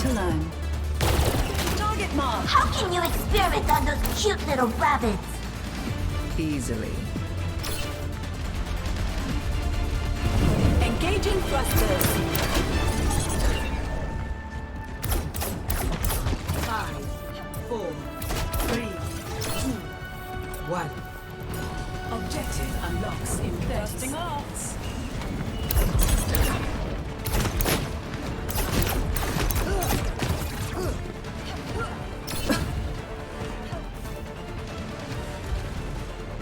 to learn. Target mark. How can you experiment on those cute little rabbits? Easily. Engaging thrusters. 5, 4, 3, 2, 1. Objective unlocks in 30 seconds.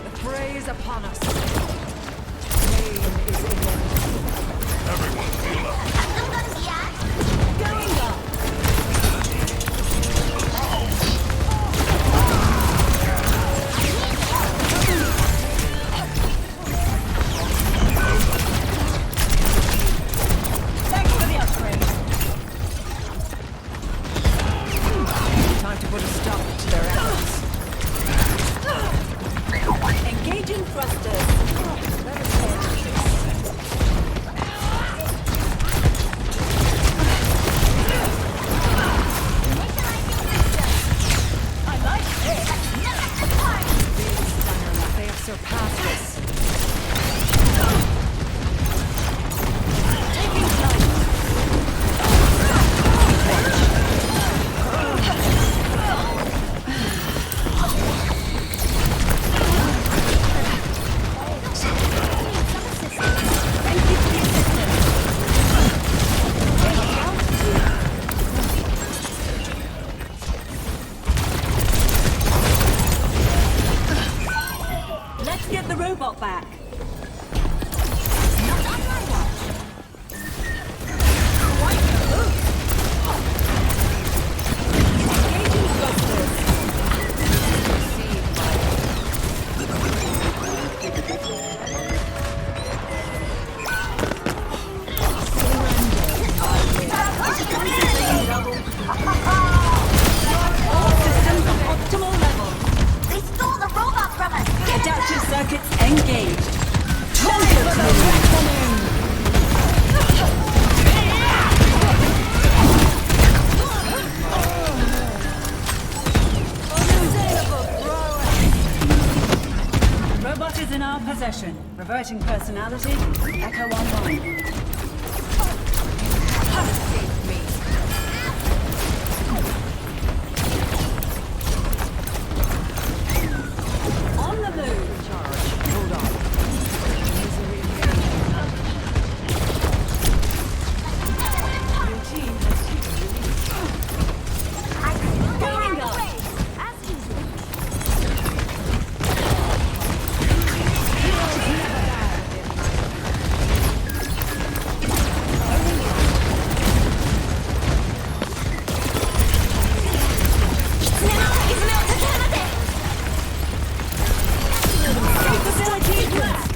The fray is upon us. Pain is inevitable. Everyone feel up. Going up. Thanks for the upgrade. Time to put a stop to their efforts. Engaging thrusters. Let us head to this. I like this. They have surpassed us. Taking flight. Thank you for the assistance. Taking altitude. Let's get the robot back. Not on my watch. Quite the move. Engaging thrusters. Received by all systems on optimal level. They stole the robot from us! Adaptive circuits engaged. Time for the reckoning! Robot is in our possession. Reverting personality. Echo online. Save me. On the move. Hold on. Your team has taken the lead. Going up. As usual. Facility blast.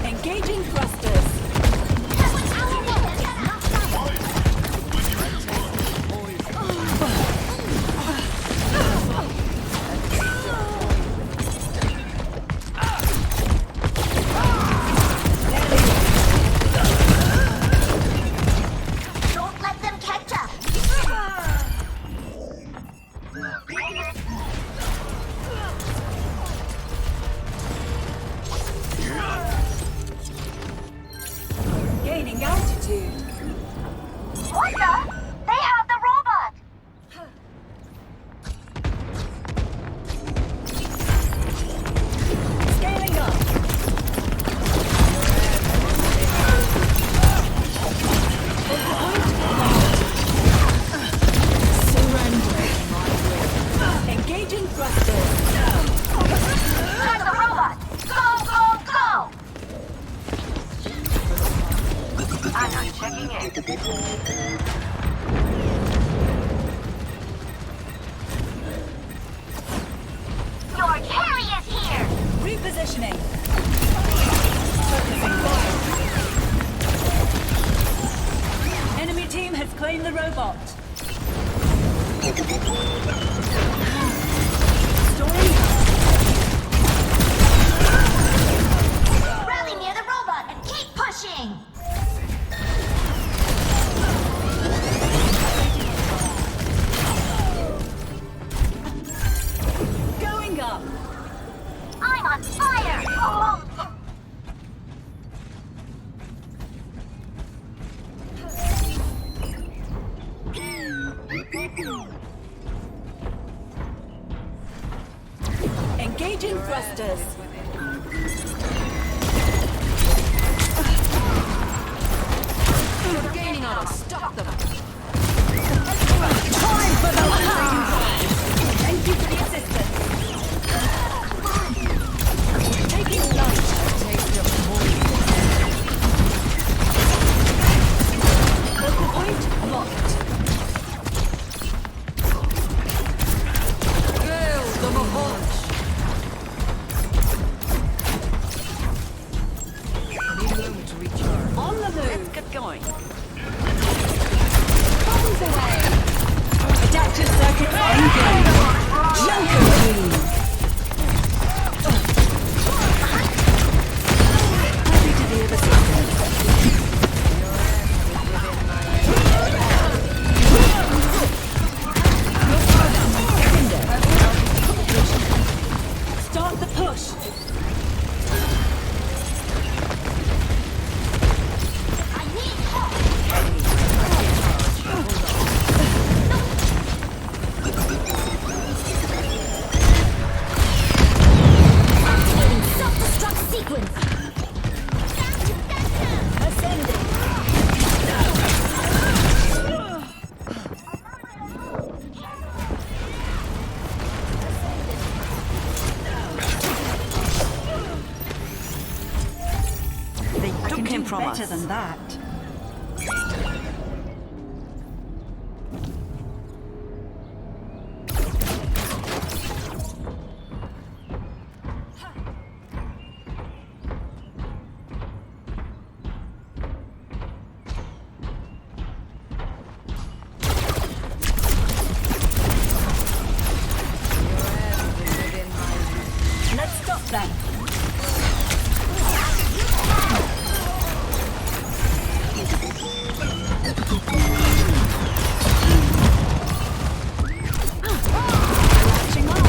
Engaging thrusters. Don't let them catch up! Gaining altitude. What the? They have the robot! Scaling up. Surrendering my will. Engaging thrusters. Try the robot! Go, go, go! I'm checking in. Your carry is here! Repositioning. Focusing fire. Enemy team has claimed the robot. Storing Rally near the robot and keep pushing! Engaging thrusters. You're gaining on us. Stop them. Time for the Thank you for the assistance. Taking light. Taste of poison. Focal point locked. Gale the Mahonch. Need a moment to recharge. On the move. Let's get going. Bombs away. Adaptive circuit engaged. Junker. Happy to be of assistance. Start the push. I need help. Activating self-destruct sequence. Ascending. They took him from better us. than that. Let's stop them. Latching on.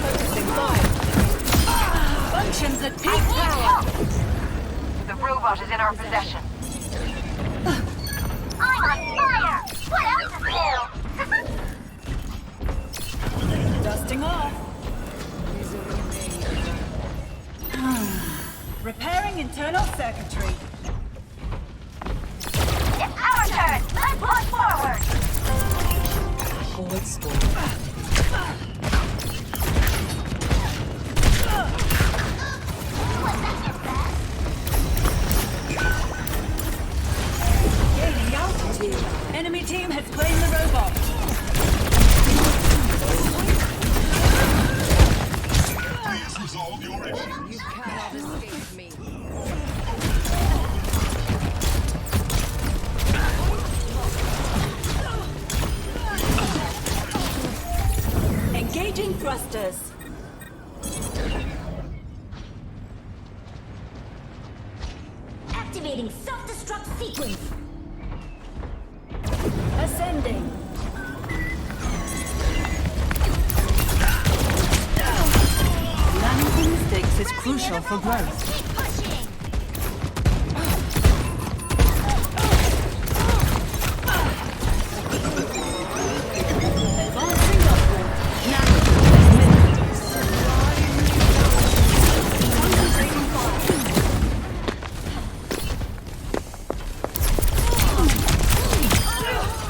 Focusing fire. Functions at peak power. The robot is in our possession. I'm on fire. What else is new? Dusting off. Repairing internal circuitry. It's our turn. Let's push forward. Forward storm. Was that your best? Gaining altitude. Enemy team has claimed the robot. Please resolve your issues. You cannot escape me. Engaging thrusters. Activating self-destruct sequence. Ascending. Learning mistakes is crucial for growth. Keep pushing. Advancing upward. Concentrating fire.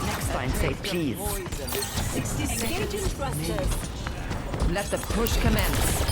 Next time, say please. 60 Engaging thrusters. Let the push commence.